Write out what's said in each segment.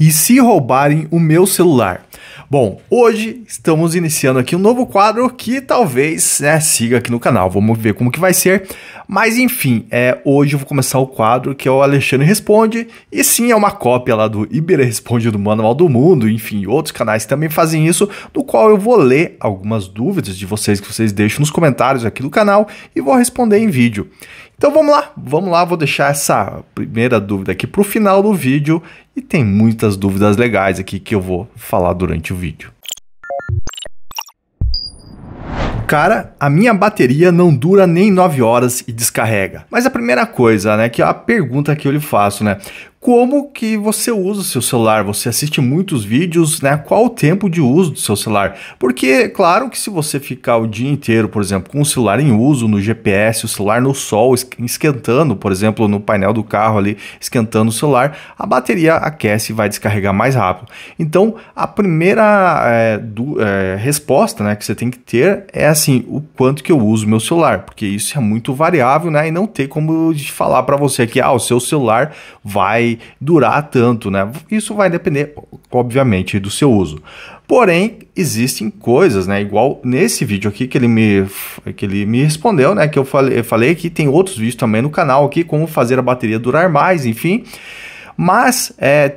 E se roubarem o meu celular? Bom, hoje estamos iniciando aqui um novo quadro que talvez siga aqui no canal. Vamos ver como que vai ser. Mas enfim, hoje eu vou começar o quadro que é o Alexandre Responde. E sim, é uma cópia lá do Iberê Responde do Manual do Mundo. Enfim, outros canais também fazem isso. No qual eu vou ler algumas dúvidas de vocês que vocês deixam nos comentários aqui do canal. E vou responder em vídeo. Então vamos lá, vou deixar essa primeira dúvida aqui para o final do vídeo e tem muitas dúvidas legais aqui que eu vou falar durante o vídeo. Cara, a minha bateria não dura nem 9 horas e descarrega. Mas a primeira coisa, que é a pergunta que eu lhe faço, como que você usa o seu celular? Você assiste muitos vídeos, Qual o tempo de uso do seu celular? Porque, claro que se você ficar o dia inteiro, por exemplo, com o celular em uso, no GPS, o celular no sol, esquentando, por exemplo, no painel do carro ali, esquentando o celular, a bateria aquece e vai descarregar mais rápido. Então, a primeira resposta, que você tem que ter é assim, o quanto que eu uso meu celular, porque isso é muito variável, e não tem como falar para você que o seu celular vai durar tanto, Isso vai depender, obviamente, do seu uso. Porém, existem coisas, igual nesse vídeo aqui que ele me respondeu, que eu falei que tem outros vídeos também no canal aqui, como fazer a bateria durar mais, enfim. Mas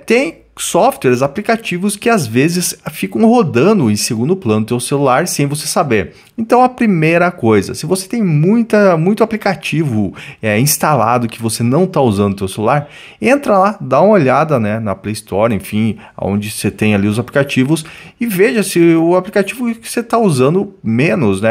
tem softwares, aplicativos que às vezes ficam rodando em segundo plano no teu celular sem você saber. Então a primeira coisa, se você tem muito aplicativo instalado que você não está usando no teu celular, entra lá, dá uma olhada na Play Store, enfim, onde você tem ali os aplicativos e veja se o aplicativo que você está usando menos,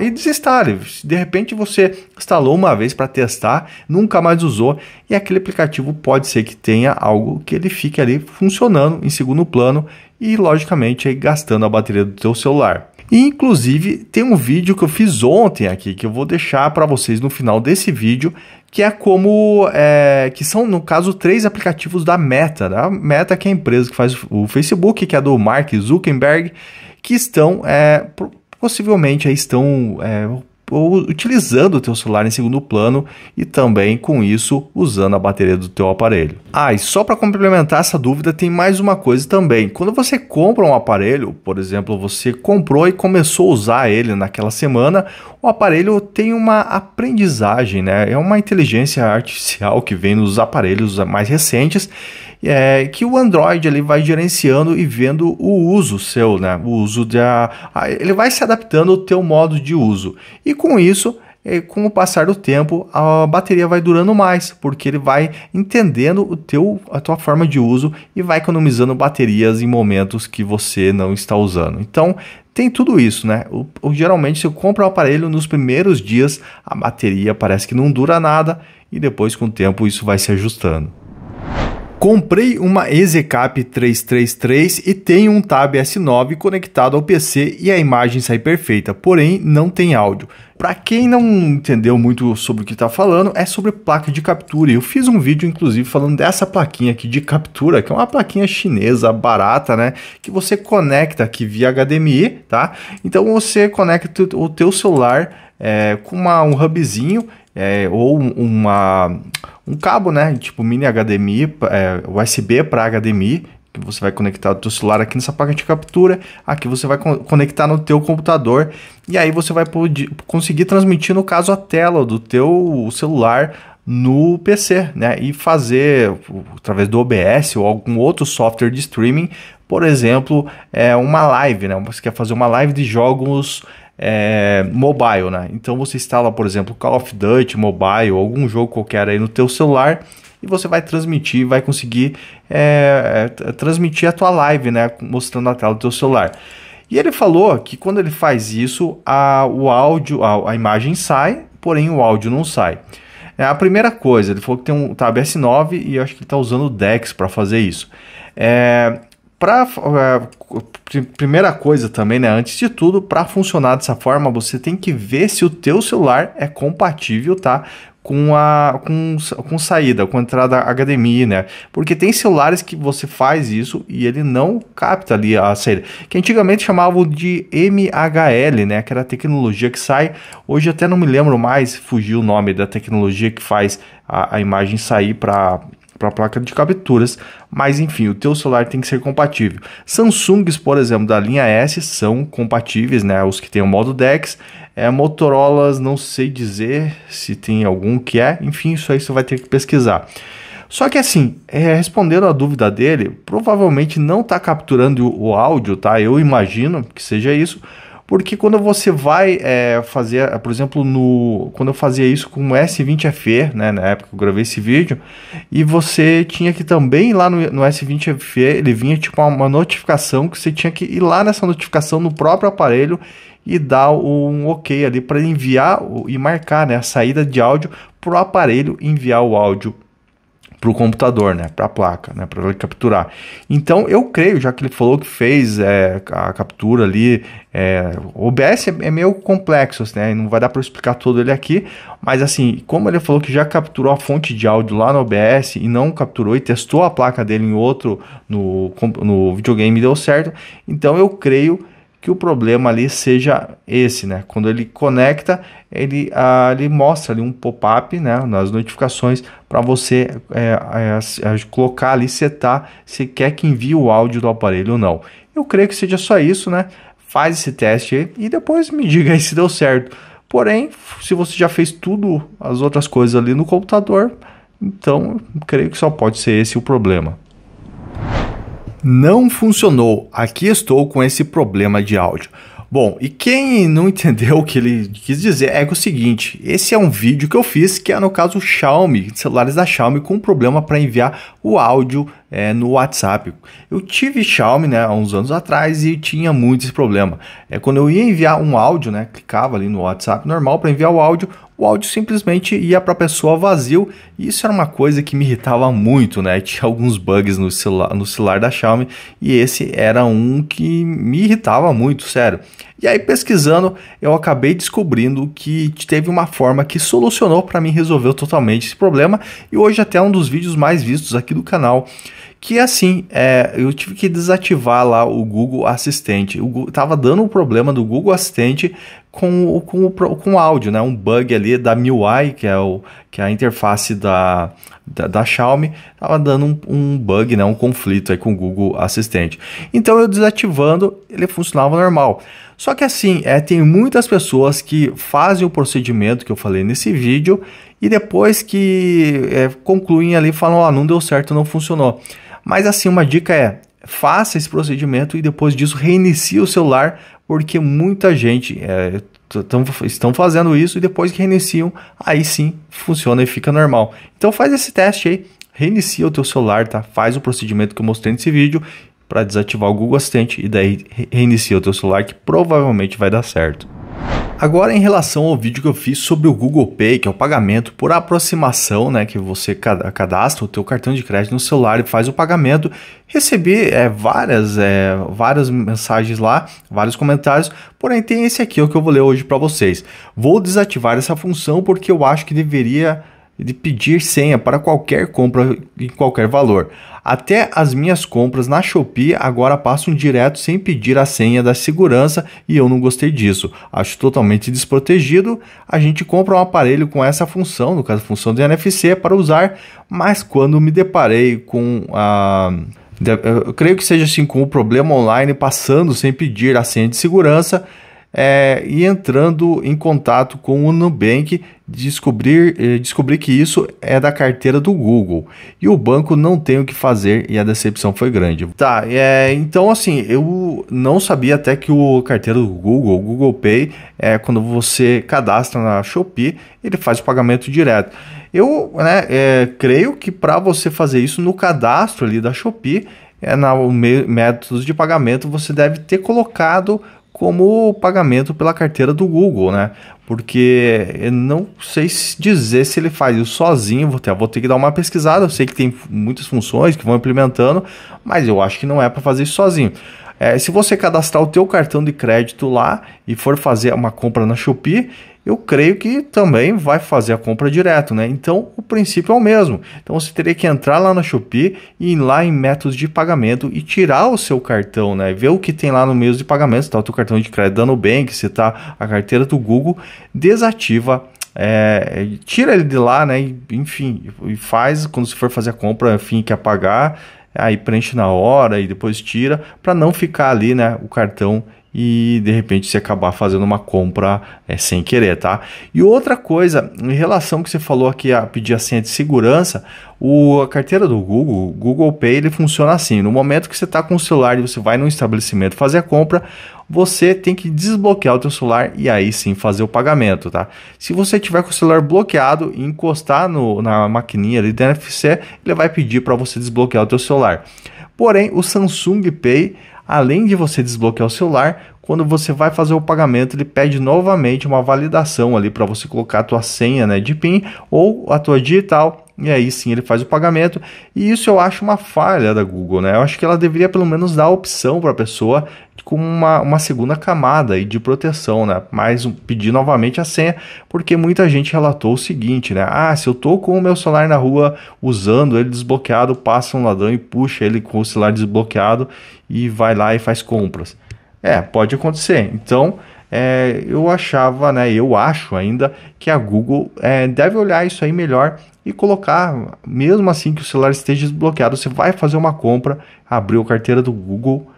e desinstale. Se de repente você instalou uma vez para testar, nunca mais usou e aquele aplicativo pode ser que tenha algo que ele fique ali funcionando em segundo plano e logicamente aí gastando a bateria do teu celular. E, inclusive tem um vídeo que eu fiz ontem aqui que eu vou deixar para vocês no final desse vídeo, que é como que são no caso 3 aplicativos da Meta, A Meta, que é a empresa que faz o Facebook, que é do Mark Zuckerberg, que estão possivelmente aí estão utilizando o teu celular em segundo plano e também com isso usando a bateria do teu aparelho. E só para complementar essa dúvida tem mais uma coisa também. Quando você compra um aparelho, por exemplo, você comprou e começou a usar ele naquela semana, o aparelho tem uma aprendizagem, É uma inteligência artificial que vem nos aparelhos mais recentes, que o Android ele vai gerenciando e vendo o uso seu, o uso ele vai se adaptando ao teu modo de uso. E com isso, com o passar do tempo, a bateria vai durando mais, porque ele vai entendendo a tua forma de uso e vai economizando baterias em momentos que você não está usando. Então, tem tudo isso, Geralmente, se eu compro o aparelho nos primeiros dias, a bateria parece que não dura nada e depois, com o tempo, isso vai se ajustando. Comprei uma EasyCap 333 e tenho um Tab S9 conectado ao PC e a imagem sai perfeita, porém não tem áudio. Para quem não entendeu muito sobre o que está falando, é sobre placa de captura. Eu fiz um vídeo, inclusive, falando dessa plaquinha aqui de captura, que é uma plaquinha chinesa barata, que você conecta aqui via HDMI, tá? Então você conecta o teu celular com um hubzinho ou um cabo, tipo mini HDMI, USB para HDMI, que você vai conectar o teu celular aqui nessa placa de captura, aqui você vai conectar no teu computador, e aí você vai conseguir transmitir, no caso, a tela do teu celular no PC, e fazer, através do OBS ou algum outro software de streaming, por exemplo, uma live, Você quer fazer uma live de jogos mobile, Então você instala, por exemplo, Call of Duty Mobile, algum jogo qualquer aí no teu celular e você vai transmitir, vai conseguir transmitir a tua live, mostrando a tela do teu celular. E ele falou que quando ele faz isso, o áudio, a imagem sai, porém o áudio não sai. A primeira coisa, ele falou que tem um Tab S9 e eu acho que ele está usando o DeX para fazer isso. Primeira coisa também, antes de tudo, para funcionar dessa forma, você tem que ver se o teu celular é compatível, com saída, com entrada HDMI, Porque tem celulares que você faz isso e ele não capta ali a saída, que antigamente chamavam de MHL, Que era a tecnologia que sai, hoje até não me lembro mais, fugiu o nome da tecnologia que faz a imagem sair para para placa de capturas, mas enfim, o teu celular tem que ser compatível. Samsungs, por exemplo, da linha S são compatíveis, né, os que tem o modo DeX. Motorolas, não sei dizer se tem algum que enfim, isso aí você vai ter que pesquisar. Só que assim, respondendo a dúvida dele, provavelmente não está capturando o áudio, tá? Eu imagino que seja isso, porque quando você vai fazer, por exemplo, quando eu fazia isso com o S20FE, né, na época que eu gravei esse vídeo, e você tinha que também lá no S20FE, ele vinha tipo uma notificação que você tinha que ir lá nessa notificação no próprio aparelho e dar um ok ali para enviar e marcar, né, a saída de áudio para o aparelho enviar o áudio para o computador, né, para a placa, né, para ele capturar. Então eu creio, já que ele falou que fez a captura ali, o OBS é meio complexo, né, não vai dar para explicar todo ele aqui, mas assim, como ele falou que já capturou a fonte de áudio lá no OBS e não capturou e testou a placa dele em outro, no videogame e deu certo, então eu creio que o problema ali seja esse, né? Quando ele conecta, ele mostra ali um pop-up, né, nas notificações para você colocar ali, setar se quer que envie o áudio do aparelho ou não. Eu creio que seja só isso, né? Faz esse teste aí e depois me diga aí se deu certo. Porém, se você já fez tudo as outras coisas ali no computador, então creio que só pode ser esse o problema. Não funcionou, aqui estou com esse problema de áudio. Bom, e quem não entendeu o que ele quis dizer é o seguinte, esse é um vídeo que eu fiz que é no caso Xiaomi, celulares da Xiaomi com problema para enviar o áudio no WhatsApp. Eu tive Xiaomi, né, há uns anos atrás e tinha muito esse problema. Quando eu ia enviar um áudio, né, clicava ali no WhatsApp normal para enviar o áudio simplesmente ia para a pessoa vazio, e isso era uma coisa que me irritava muito, né? Tinha alguns bugs no celular da Xiaomi e esse era um que me irritava muito, sério. E aí pesquisando, eu acabei descobrindo que teve uma forma que solucionou para mim, resolveu totalmente esse problema, e hoje até é um dos vídeos mais vistos aqui do canal. Que assim, eu tive que desativar lá o Google Assistente. Tava dando um problema do Google Assistente com o áudio, né? Um bug ali da MIUI, que é a interface da Xiaomi, tava dando um bug, né? Um conflito aí com o Google Assistente. Então eu desativando, ele funcionava normal. Só que assim, tem muitas pessoas que fazem o procedimento que eu falei nesse vídeo e depois que concluem ali, falam, não deu certo, não funcionou. Mas assim, uma dica faça esse procedimento e depois disso reinicie o celular, porque muita gente estão fazendo isso e depois que reiniciam, aí sim funciona e fica normal. Então faz esse teste aí, reinicia o teu celular, tá? Faz o procedimento que eu mostrei nesse vídeo para desativar o Google Assistente e daí reinicia o teu celular que provavelmente vai dar certo. Agora, em relação ao vídeo que eu fiz sobre o Google Pay, que é o pagamento por aproximação, né, que você cadastra o teu cartão de crédito no celular e faz o pagamento, recebi várias mensagens lá, vários comentários, porém tem esse aqui, o que eu vou ler hoje para vocês. Vou desativar essa função porque eu acho que deveria pedir senha para qualquer compra em qualquer valor. Até as minhas compras na Shopee agora passam direto sem pedir a senha da segurança e eu não gostei disso. Acho totalmente desprotegido. A gente compra um aparelho com essa função, no caso a função de NFC, para usar, mas quando me deparei com eu creio que seja assim, com o problema online passando sem pedir a senha de segurança, e entrando em contato com o Nubank, descobri que isso é da carteira do Google e o banco não tem o que fazer e a decepção foi grande. Tá, então assim, eu não sabia até que o carteira do Google, o Google Pay, quando você cadastra na Shopee, ele faz o pagamento direto. Eu creio que para você fazer isso no cadastro ali da Shopee, métodos de pagamento, você deve ter colocado como pagamento pela carteira do Google, né? Porque eu não sei dizer se ele faz isso sozinho, vou ter que dar uma pesquisada. Eu sei que tem muitas funções que vão implementando, mas eu acho que não é para fazer isso sozinho. Se você cadastrar o teu cartão de crédito lá e for fazer uma compra na Shopee, eu creio que também vai fazer a compra direto, né? Então o princípio é o mesmo. Então você teria que entrar lá na Shopee e ir lá em métodos de pagamento e tirar o seu cartão, né? Ver o que tem lá no meio de pagamento, se está o teu cartão de crédito da Nubank, se está a carteira do Google, desativa tira ele de lá, né? Enfim, e faz quando você for fazer a compra, enfim, quer pagar, aí preenche na hora e depois tira, para não ficar ali, né, o cartão e de repente você acabar fazendo uma compra sem querer, tá? E outra coisa, em relação ao que você falou aqui, a pedir a senha de segurança, a carteira do Google, o Google Pay, ele funciona assim: no momento que você está com o celular e você vai num estabelecimento fazer a compra, você tem que desbloquear o teu celular e aí sim fazer o pagamento, tá? Se você tiver com o celular bloqueado e encostar na maquininha ali do NFC, ele vai pedir para você desbloquear o teu celular. Porém, o Samsung Pay, além de você desbloquear o celular, quando você vai fazer o pagamento, ele pede novamente uma validação ali para você colocar a tua senha, né, de PIN ou a tua digital, e aí sim ele faz o pagamento. E isso eu acho uma falha da Google, né? Eu acho que ela deveria pelo menos dar a opção para a pessoa com uma segunda camada aí de proteção, né? Mas pedir novamente a senha, porque muita gente relatou o seguinte, né? Se eu tô com o meu celular na rua usando ele desbloqueado, passa um ladrão e puxa ele com o celular desbloqueado e vai lá e faz compras. Pode acontecer. Então, eu achava, né? Eu acho ainda que a Google deve olhar isso aí melhor e colocar, mesmo assim que o celular esteja desbloqueado, você vai fazer uma compra, abriu a carteira do Google,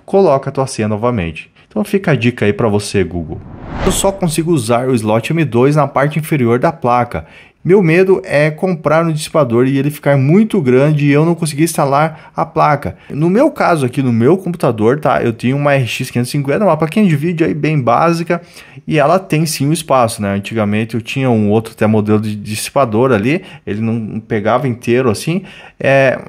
coloca a tua senha novamente. Então fica a dica aí para você, Google. Eu só consigo usar o slot M2 na parte inferior da placa. Meu medo é comprar um dissipador e ele ficar muito grande e eu não conseguir instalar a placa. No meu caso aqui, no meu computador, tá? Eu tenho uma RX 550, uma plaquinha de vídeo aí bem básica e ela tem sim um espaço, né? Antigamente eu tinha um outro até modelo de dissipador ali, ele não pegava inteiro assim,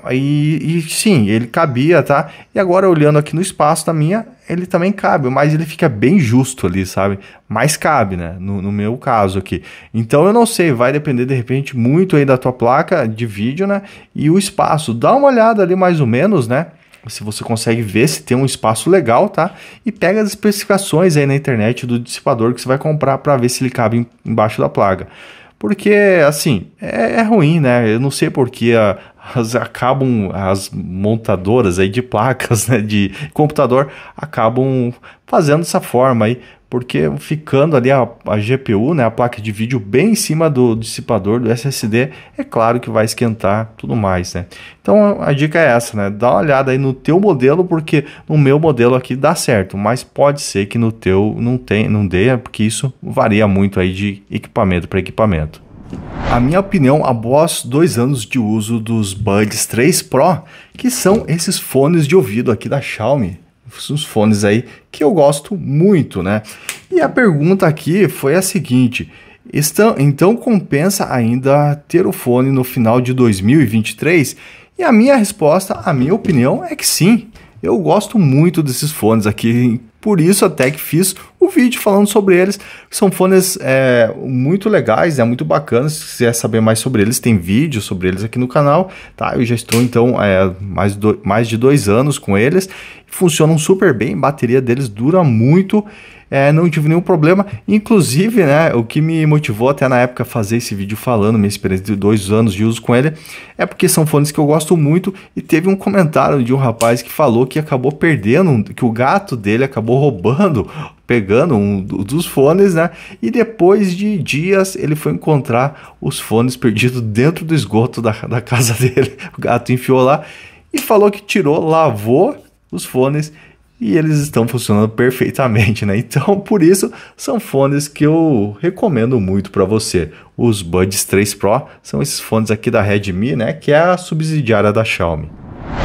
e sim, ele cabia, tá? E agora olhando aqui no espaço da minha, ele também cabe, mas ele fica bem justo ali, sabe? Mas cabe, né? No meu caso aqui. Então eu não sei, vai depender de repente muito aí da tua placa de vídeo, né? E o espaço. Dá uma olhada ali mais ou menos, né? Se você consegue ver se tem um espaço legal, tá? E pega as especificações aí na internet do dissipador que você vai comprar para ver se ele cabe embaixo da placa. Porque, assim, é ruim, né? Eu não sei porque as montadoras aí de placas, né, de computador acabam fazendo dessa forma aí, porque ficando ali a GPU, né, a placa de vídeo bem em cima do dissipador do SSD, é claro que vai esquentar tudo mais, né? Então a dica é essa, né? Dá uma olhada aí no teu modelo, porque no meu modelo aqui dá certo, mas pode ser que no teu não dê, porque isso varia muito aí de equipamento para equipamento. A minha opinião, após 2 anos de uso dos Buds 3 Pro, que são esses fones de ouvido aqui da Xiaomi, os fones aí que eu gosto muito, né? E a pergunta aqui foi a seguinte: então compensa ainda ter o fone no final de 2023? E a minha resposta, a minha opinião é que sim. Eu gosto muito desses fones aqui, por isso até que fiz o vídeo falando sobre eles. São fones muito legais, muito bacanas. Se quiser saber mais sobre eles, tem vídeo sobre eles aqui no canal, tá? Eu já estou então mais de 2 anos com eles. Funcionam super bem, a bateria deles dura muito. Não tive nenhum problema, inclusive, né, o que me motivou até na época a fazer esse vídeo falando minha experiência de 2 anos de uso com ele, é porque são fones que eu gosto muito. E teve um comentário de um rapaz que falou que acabou perdendo, que o gato dele acabou pegando um dos fones, né, e depois de dias ele foi encontrar os fones perdidos dentro do esgoto da casa dele. O gato enfiou lá e falou que tirou, lavou os fones e eles estão funcionando perfeitamente, né? Então, por isso, são fones que eu recomendo muito para você. Os Buds 3 Pro são esses fones aqui da Redmi, né? Que é a subsidiária da Xiaomi.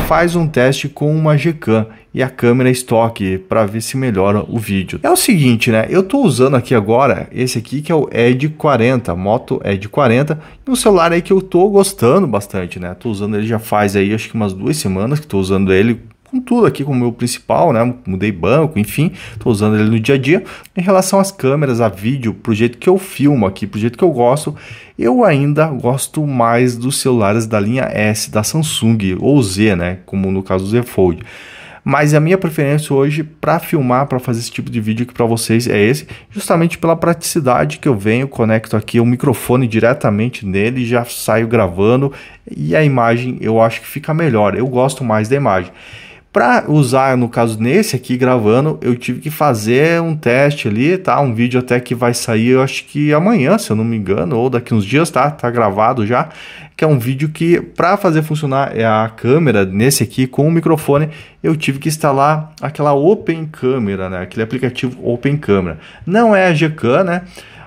Faz um teste com uma Gcam e a câmera estoque para ver se melhora o vídeo. É o seguinte, né? Eu tô usando aqui agora esse aqui que é o Edge 40, Moto Edge 40, e um celular aí que eu tô gostando bastante, né? Tô usando ele já faz aí acho que umas 2 semanas que tô usando ele com tudo aqui como meu principal, né? Mudei banco, enfim, tô usando ele no dia a dia. Em relação às câmeras, a vídeo, pro jeito que eu filmo aqui, pro jeito que eu gosto, eu ainda gosto mais dos celulares da linha S da Samsung ou Z, né? Como no caso do Z Fold. Mas a minha preferência hoje para filmar, para fazer esse tipo de vídeo aqui para vocês é esse, justamente pela praticidade que eu venho, conecto aqui o microfone diretamente nele, já saio gravando e a imagem eu acho que fica melhor, eu gosto mais da imagem. Para usar, no caso nesse aqui gravando, eu tive que fazer um teste ali, tá? Um vídeo até que vai sair, eu acho que amanhã, se eu não me engano, ou daqui uns dias, tá? Tá gravado já, que é um vídeo que para fazer funcionar a câmera nesse aqui com o microfone, eu tive que instalar aquela Open Camera, né? Aquele aplicativo Open Camera. Não é a Gcam, né?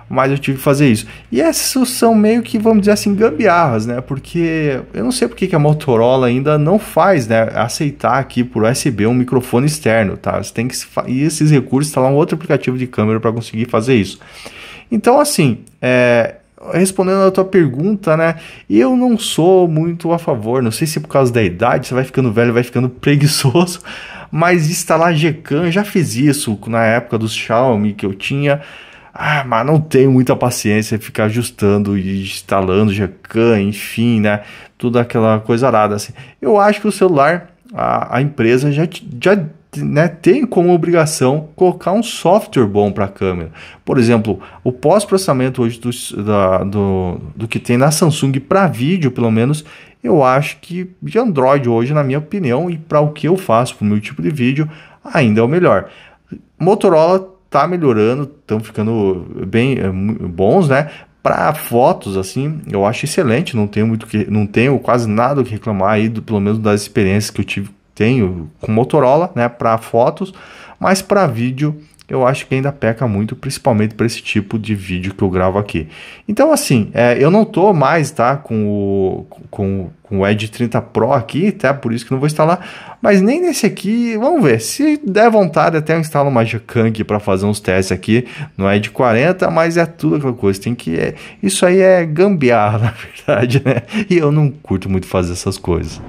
Mas eu tive que fazer isso. E essas são meio que, vamos dizer assim, gambiarras, né? Porque eu não sei porque que a Motorola ainda não faz, né? Aceitar aqui por USB um microfone externo, tá? Você tem que ir esses recursos, instalar um outro aplicativo de câmera para conseguir fazer isso. Então, assim, respondendo a tua pergunta, né? Eu não sou muito a favor, não sei se é por causa da idade, você vai ficando velho, vai ficando preguiçoso, mas instalar Gcam, já fiz isso na época dos Xiaomi que eu tinha. Mas não tenho muita paciência de ficar ajustando e instalando Gcam, enfim, né? Tudo aquela coisa arada, assim. Eu acho que o celular, a empresa já né, tem como obrigação colocar um software bom para a câmera. Por exemplo, o pós-processamento hoje do que tem na Samsung para vídeo, pelo menos, eu acho que de Android hoje, na minha opinião, e para o que eu faço, para o meu tipo de vídeo, ainda é o melhor. Motorola tá melhorando, estão ficando bem bons, né? Para fotos, assim, eu acho excelente, não tenho quase nada o que reclamar aí, pelo menos das experiências que eu tenho com Motorola, né? Para fotos, mas para vídeo eu acho que ainda peca muito, principalmente para esse tipo de vídeo que eu gravo aqui. Então, assim, eu não tô mais, tá, com o Edge 30 Pro aqui, tá, por isso que não vou instalar, mas nem nesse aqui, vamos ver, se der vontade até eu instalo uma Gcam aqui para fazer uns testes aqui no Edge 40, mas é tudo aquela coisa, isso aí é gambiarra, na verdade, né, e eu não curto muito fazer essas coisas.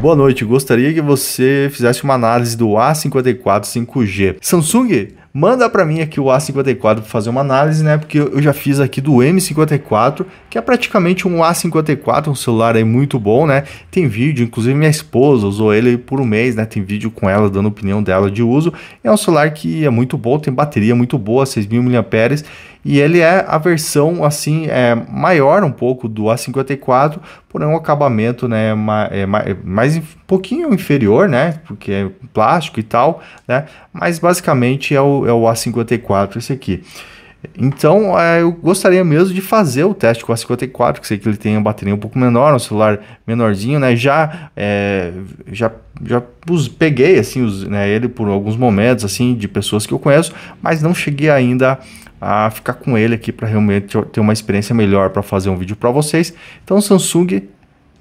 Boa noite, gostaria que você fizesse uma análise do A54 5G. Samsung, manda para mim aqui o A54 para fazer uma análise, né? Porque eu já fiz aqui do M54, que é praticamente um A54, um celular aí muito bom, né? Tem vídeo, inclusive minha esposa usou ele por um mês, né? Tem vídeo com ela dando opinião dela de uso. É um celular que é muito bom, tem bateria muito boa, 6.000 mAh, e ele é a versão assim maior um pouco do A54, porém um acabamento, né, mais um pouquinho inferior, né, porque é plástico e tal, né, mas basicamente é o A54 esse aqui. Então eu gostaria mesmo de fazer o teste com o A54, que sei que ele tem a bateria um pouco menor, um celular menorzinho, né, já peguei assim ele por alguns momentos assim de pessoas que eu conheço, mas não cheguei ainda a ficar com ele aqui para realmente ter uma experiência melhor para fazer um vídeo para vocês. Então, Samsung,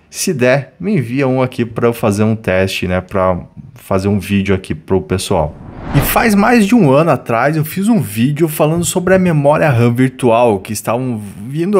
se der, me envia um aqui para eu fazer um teste, né, para fazer um vídeo aqui para o pessoal. E faz mais de um ano atrás eu fiz um vídeo falando sobre a memória RAM virtual que estão vindo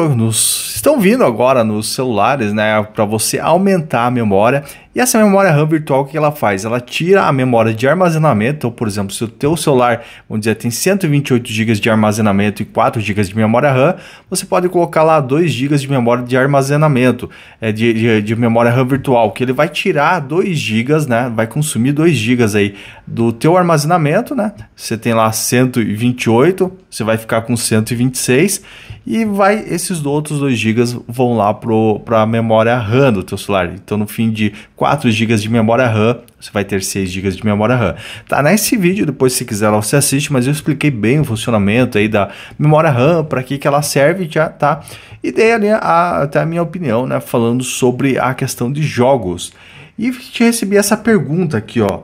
agora nos celulares, né, para você aumentar a memória. E essa memória RAM virtual, o que ela faz? Ela tira a memória de armazenamento. Então, por exemplo, se o teu celular, vamos dizer, tem 128 GB de armazenamento e 4 GB de memória RAM, você pode colocar lá 2 GB de memória de armazenamento, de memória RAM virtual, que ele vai tirar 2 GB, né? Vai consumir 2 GB aí do teu armazenamento, né? Você tem lá 128, você vai ficar com 126 e esses outros 2 GB vão lá para a memória RAM do teu celular. Então, no fim de 4 GB de memória RAM, você vai ter 6 GB de memória RAM. Tá nesse vídeo, depois se quiser lá você assiste, mas eu expliquei bem o funcionamento aí da memória RAM, para que ela serve, já tá? E dei ali até a minha opinião, né, falando sobre a questão de jogos. E te recebi essa pergunta aqui, ó.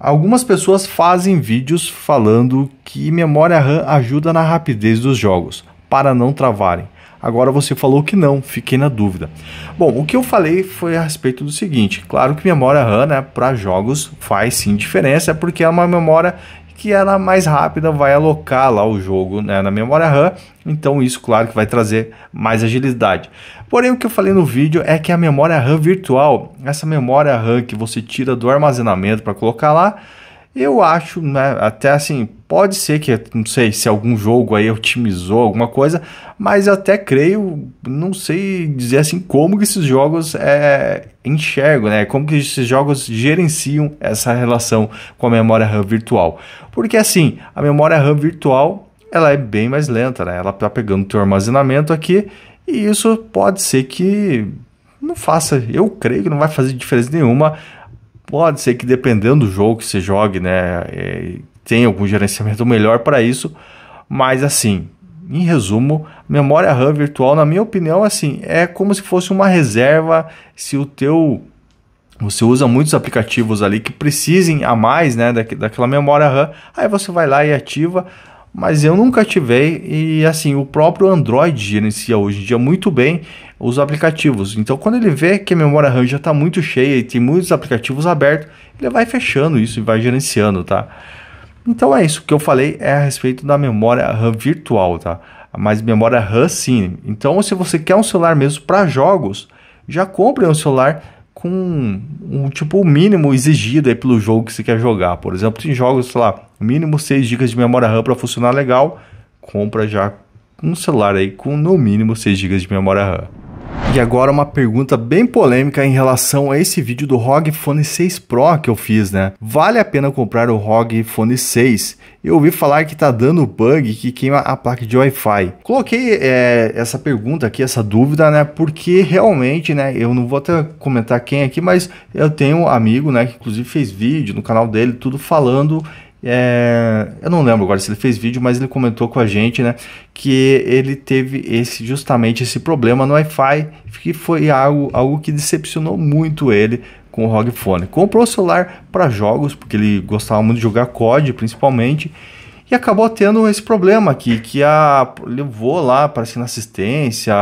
Algumas pessoas fazem vídeos falando que memória RAM ajuda na rapidez dos jogos, para não travarem. Agora você falou que não, fiquei na dúvida. Bom, o que eu falei foi a respeito do seguinte: claro que memória RAM, né, para jogos faz sim diferença, porque é uma memória que ela mais rápida, vai alocar lá o jogo, né, na memória RAM, então isso claro que vai trazer mais agilidade. Porém, o que eu falei no vídeo é que a memória RAM virtual, essa memória RAM que você tira do armazenamento para colocar lá, eu acho, né, até assim, pode ser que, não sei se algum jogo aí otimizou alguma coisa, mas eu até creio, não sei dizer assim como que esses jogos enxergam, né, como que esses jogos gerenciam essa relação com a memória RAM virtual. Porque assim, a memória RAM virtual, ela é bem mais lenta, né, ela tá pegando o teu armazenamento aqui, e isso pode ser que não faça, eu creio que não vai fazer diferença nenhuma Pode ser que dependendo do jogo que você jogue, né, tem algum gerenciamento melhor para isso, mas assim, em resumo, memória RAM virtual, na minha opinião, assim, é como se fosse uma reserva. Se você usa muitos aplicativos ali que precisem a mais, né, daquela memória RAM, aí você vai lá e ativa. Mas eu nunca ativei e assim, o próprio Android gerencia hoje em dia muito bem os aplicativos. Então quando ele vê que a memória RAM já está muito cheia e tem muitos aplicativos abertos, ele vai fechando isso e vai gerenciando, tá? Então é isso que eu falei é a respeito da memória RAM virtual, tá? Mas memória RAM sim. Então se você quer um celular mesmo para jogos, já compre um celular com o mínimo exigido aí pelo jogo que você quer jogar. Por exemplo, tem jogos, sei lá, mínimo 6 GB de memória RAM para funcionar legal, compra já um celular aí com no mínimo 6 GB de memória RAM. E agora uma pergunta bem polêmica em relação a esse vídeo do ROG Phone 6 Pro que eu fiz, né? Vale a pena comprar o ROG Phone 6? Eu ouvi falar que tá dando bug que queima a placa de Wi-Fi. Coloquei essa pergunta aqui, essa dúvida, né? Porque realmente, né? Eu não vou até comentar quem aqui, mas eu tenho um amigo, né? Que inclusive fez vídeo no canal dele, tudo falando. Eu não lembro agora se ele fez vídeo, mas ele comentou com a gente, né, que ele teve justamente esse problema no Wi-Fi, que foi algo que decepcionou muito ele com o ROG Phone. Comprou o celular para jogos, porque ele gostava muito de jogar COD, principalmente, e acabou tendo esse problema aqui, que levou lá para na assistência,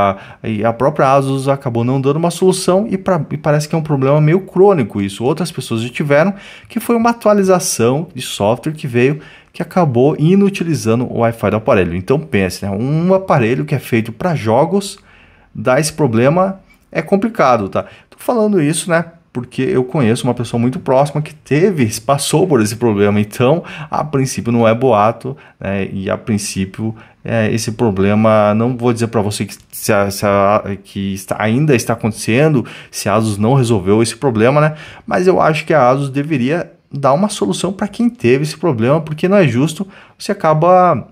e a própria Asus acabou não dando uma solução, e parece que é um problema meio crônico isso. Outras pessoas já tiveram, que foi uma atualização de software que veio, que acabou inutilizando o Wi-Fi do aparelho. Então pense, né, um aparelho que é feito para jogos, dar esse problema é complicado, tá? Tô falando isso, né, porque eu conheço uma pessoa muito próxima que passou por esse problema. Então, a princípio não é boato, né? E a princípio esse problema, não vou dizer para você que ainda está acontecendo, se a Asus não resolveu esse problema, né? Mas eu acho que a Asus deveria dar uma solução para quem teve esse problema, porque não é justo, você acaba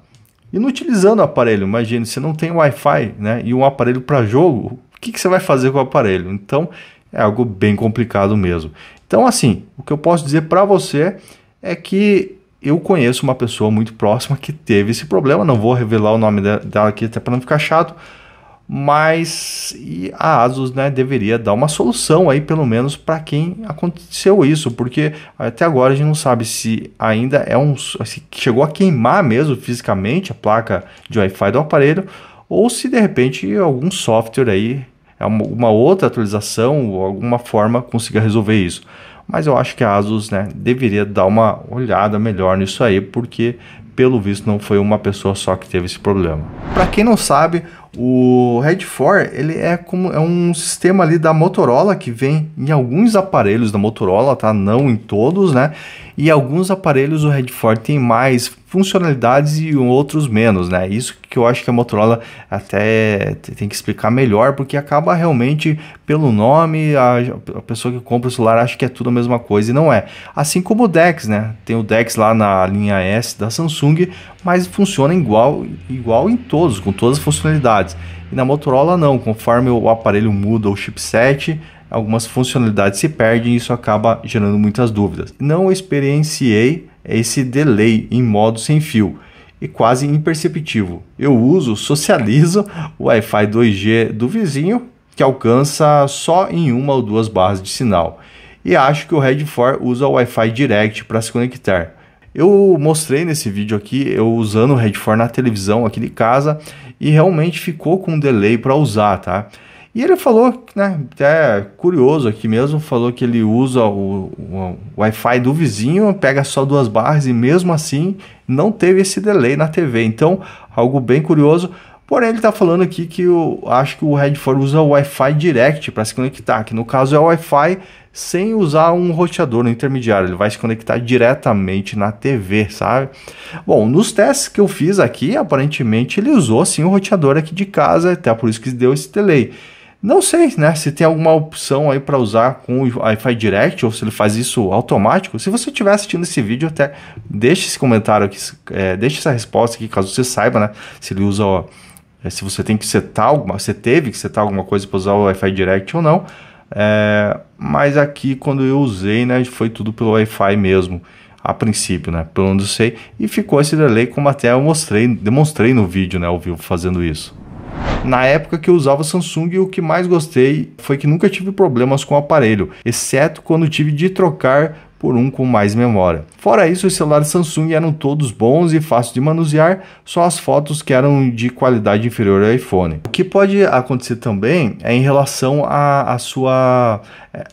inutilizando o aparelho. Imagina, você não tem Wi-Fi, né? E um aparelho para jogo, o que você vai fazer com o aparelho? Então, é algo bem complicado mesmo. Então, assim, o que eu posso dizer para você é que eu conheço uma pessoa muito próxima que teve esse problema. Não vou revelar o nome dela aqui até para não ficar chato, mas a Asus, né, deveria dar uma solução aí, pelo menos para quem aconteceu isso, porque até agora a gente não sabe se ainda se chegou a queimar mesmo fisicamente a placa de Wi-Fi do aparelho, ou se de repente algum software aí, uma outra atualização ou alguma forma consiga resolver isso. Mas eu acho que a Asus, né, deveria dar uma olhada melhor nisso aí, porque pelo visto não foi uma pessoa só que teve esse problema. Para quem não sabe, o Red 4 ele é um sistema ali da Motorola que vem em alguns aparelhos da Motorola, tá? Não em todos, né? E alguns aparelhos o Red 4 tem mais funcionalidades e outros menos, né? Isso que eu acho que a Motorola até tem que explicar melhor, porque acaba realmente pelo nome, a pessoa que compra o celular acha que é tudo a mesma coisa e não é. Assim como o DeX, né? Tem o DeX lá na linha S da Samsung, mas funciona igual em todos, com todas as funcionalidades. E na Motorola não, conforme o aparelho muda o chipset, algumas funcionalidades se perdem e isso acaba gerando muitas dúvidas. Não experienciei esse delay em modo sem fio e quase imperceptível. Eu socializo o Wi-Fi 2G do vizinho, que alcança só em uma ou duas barras de sinal. E acho que o Red 4 usa o Wi-Fi Direct para se conectar. Eu mostrei nesse vídeo aqui, eu usando o Red 4 na televisão aqui de casa, e realmente ficou com um delay para usar, tá? E ele falou, né, até curioso aqui mesmo, falou que ele usa o Wi-Fi do vizinho, pega só 2 barras e mesmo assim não teve esse delay na TV. Então, algo bem curioso. Porém, ele está falando aqui que acho que o Red 4 usa o Wi-Fi Direct para se conectar, que no caso é o Wi-Fi sem usar um roteador no intermediário, ele vai se conectar diretamente na TV, sabe? Bom, nos testes que eu fiz aqui, aparentemente ele usou sim o roteador aqui de casa, até por isso que deu esse delay. Não sei, né, se tem alguma opção aí para usar com o Wi-Fi Direct ou se ele faz isso automático. Se você estiver assistindo esse vídeo, até deixe esse comentário aqui, deixe essa resposta aqui, caso você saiba, né, se ele usa, se você tem que setar você teve que setar alguma coisa para usar o Wi-Fi Direct ou não. Mas aqui quando eu usei, né, foi tudo pelo Wi-Fi mesmo, a princípio, né, pelo onde eu sei, e ficou esse delay como até eu demonstrei no vídeo, né, ao vivo fazendo isso. Na época que eu usava Samsung, o que mais gostei foi que nunca tive problemas com o aparelho, exceto quando tive de trocar por um com mais memória. Fora isso, os celulares Samsung eram todos bons e fáceis de manusear, só as fotos que eram de qualidade inferior ao iPhone. O que pode acontecer também é em relação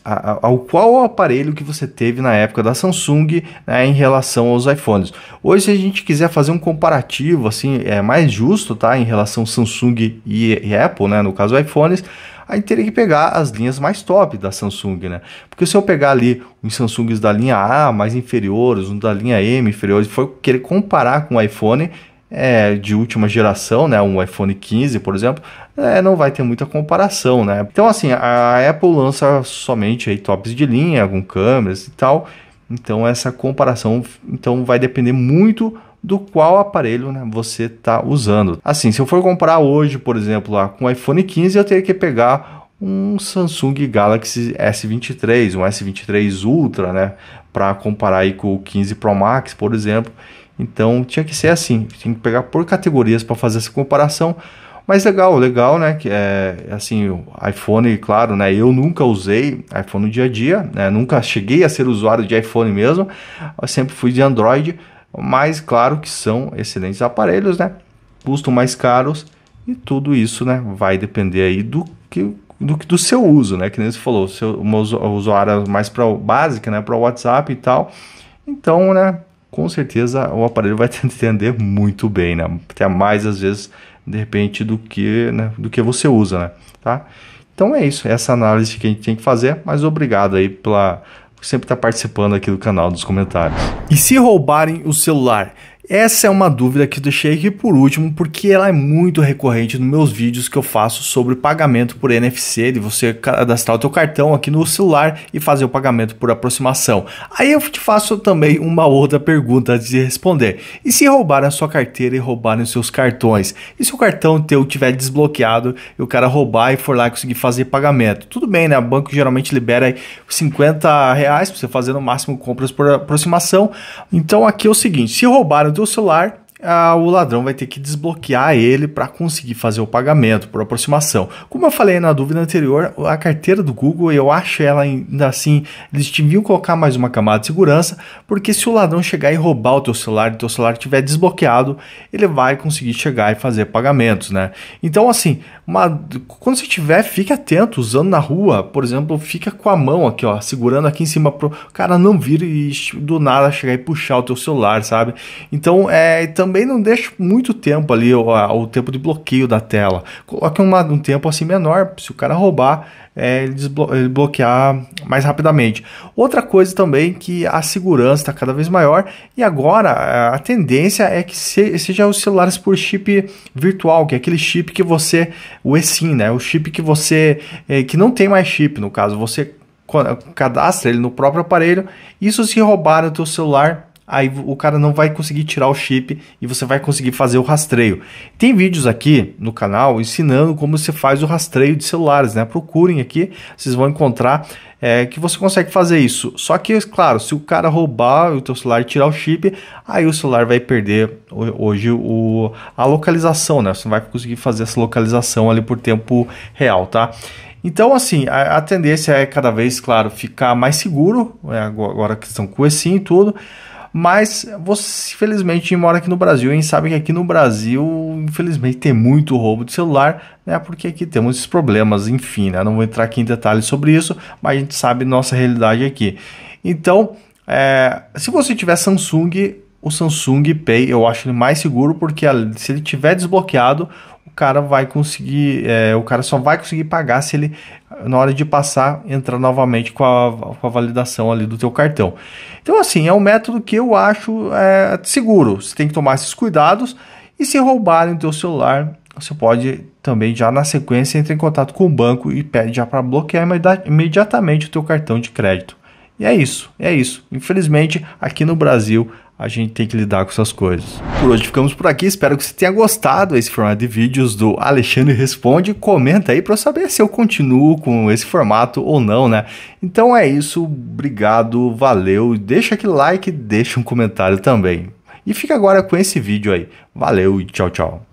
ao qual aparelho que você teve na época da Samsung, né, em relação aos iPhones. Hoje, se a gente quiser fazer um comparativo assim, mais justo, tá, em relação Samsung e Apple, né, no caso iPhones, aí teria que pegar as linhas mais top da Samsung, né? Porque se eu pegar ali os Samsungs da linha A mais inferiores, um da linha M inferiores, e for querer comparar com o iPhone de última geração, né? Um iPhone 15, por exemplo, não vai ter muita comparação, né? Então, assim, a Apple lança somente aí tops de linha, com câmeras e tal. Então, essa comparação vai depender muito do qual aparelho, né, você está usando. Assim, se eu for comparar hoje, por exemplo, lá com o iPhone 15, eu teria que pegar um Samsung Galaxy S23, um S23 Ultra, né, para comparar aí com o 15 Pro Max, por exemplo. Então, tinha que ser assim, tinha que pegar por categorias para fazer essa comparação. Mas legal, né, que assim, o iPhone, claro, né, eu nunca usei iPhone no dia a dia, né, nunca cheguei a ser usuário de iPhone mesmo, eu sempre fui de Android. Mas claro que são excelentes aparelhos, né? Custam mais caros e tudo isso, né, vai depender aí do seu uso, né? Que nem você falou, uma usuária mais para básica, né, para o WhatsApp e tal. Então, né, com certeza o aparelho vai te entender muito bem, né? Até mais às vezes, de repente, do que você usa, né? Tá? Então é isso, essa análise que a gente tem que fazer. Mas obrigado aí sempre estar participando aqui do canal, dos comentários. E se roubarem o celular? Essa é uma dúvida que eu deixei aqui por último, porque ela é muito recorrente nos meus vídeos que eu faço sobre pagamento por NFC, de você cadastrar o teu cartão aqui no celular e fazer o pagamento por aproximação. Aí eu te faço também uma outra pergunta antes de responder. E se roubarem a sua carteira e roubarem os seus cartões? E se o cartão teu estiver desbloqueado e o cara roubar e for lá e conseguir fazer pagamento? Tudo bem, né? O banco geralmente libera aí R$50 para você fazer no máximo compras por aproximação. Então aqui é o seguinte, se roubaram do celular, o ladrão vai ter que desbloquear ele para conseguir fazer o pagamento por aproximação. Como eu falei na dúvida anterior, a carteira do Google, eu acho ela ainda assim, eles deviam colocar mais uma camada de segurança, porque se o ladrão chegar e roubar o teu celular e o teu celular estiver desbloqueado, ele vai conseguir chegar e fazer pagamentos, né? Então, assim, quando você tiver, fique atento, usando na rua, por exemplo, fica com a mão aqui, ó, segurando aqui em cima pro cara não vir e do nada chegar e puxar o teu celular, sabe? Então, também não deixe muito tempo ali, o tempo de bloqueio da tela. Coloque um tempo assim menor, se o cara roubar, ele bloquear mais rapidamente. Outra coisa também que a segurança está cada vez maior e agora a tendência é que seja os celulares por chip virtual, que é aquele chip que você, o eSIM, né? O chip que você, que não tem mais chip, no caso, você cadastra ele no próprio aparelho. Isso se roubar o teu celular, aí o cara não vai conseguir tirar o chip e você vai conseguir fazer o rastreio. Tem vídeos aqui no canal ensinando como você faz o rastreio de celulares, né? Procurem aqui, vocês vão encontrar que você consegue fazer isso. Só que, claro, se o cara roubar o teu celular e tirar o chip, aí o celular vai perder hoje a localização, né? Você não vai conseguir fazer essa localização ali por tempo real, tá? Então, assim, a tendência é cada vez, claro, ficar mais seguro, agora a questão com o eSIM e tudo. Mas você, infelizmente, mora aqui no Brasil, e a gente sabe que aqui no Brasil, infelizmente, tem muito roubo de celular, né? Porque aqui temos esses problemas, enfim, né? Não vou entrar aqui em detalhes sobre isso, mas a gente sabe nossa realidade aqui. Então, se você tiver Samsung, o Samsung Pay, eu acho ele mais seguro, porque se ele tiver desbloqueado, o cara vai conseguir, o cara só vai conseguir pagar se ele, na hora de passar, entrar novamente com a validação ali do teu cartão. Então, assim, é um método que eu acho seguro. Você tem que tomar esses cuidados e se roubarem o teu celular, você pode também já na sequência entrar em contato com o banco e pede já para bloquear imediatamente o teu cartão de crédito. E é isso, é isso. Infelizmente, aqui no Brasil, a gente tem que lidar com essas coisas. Por hoje ficamos por aqui, espero que você tenha gostado desse formato de vídeos do Alexandre Responde. Comenta aí para eu saber se eu continuo com esse formato ou não, né? Então é isso, obrigado, valeu, deixa aquele like, deixa um comentário também. E fica agora com esse vídeo aí. Valeu e tchau, tchau.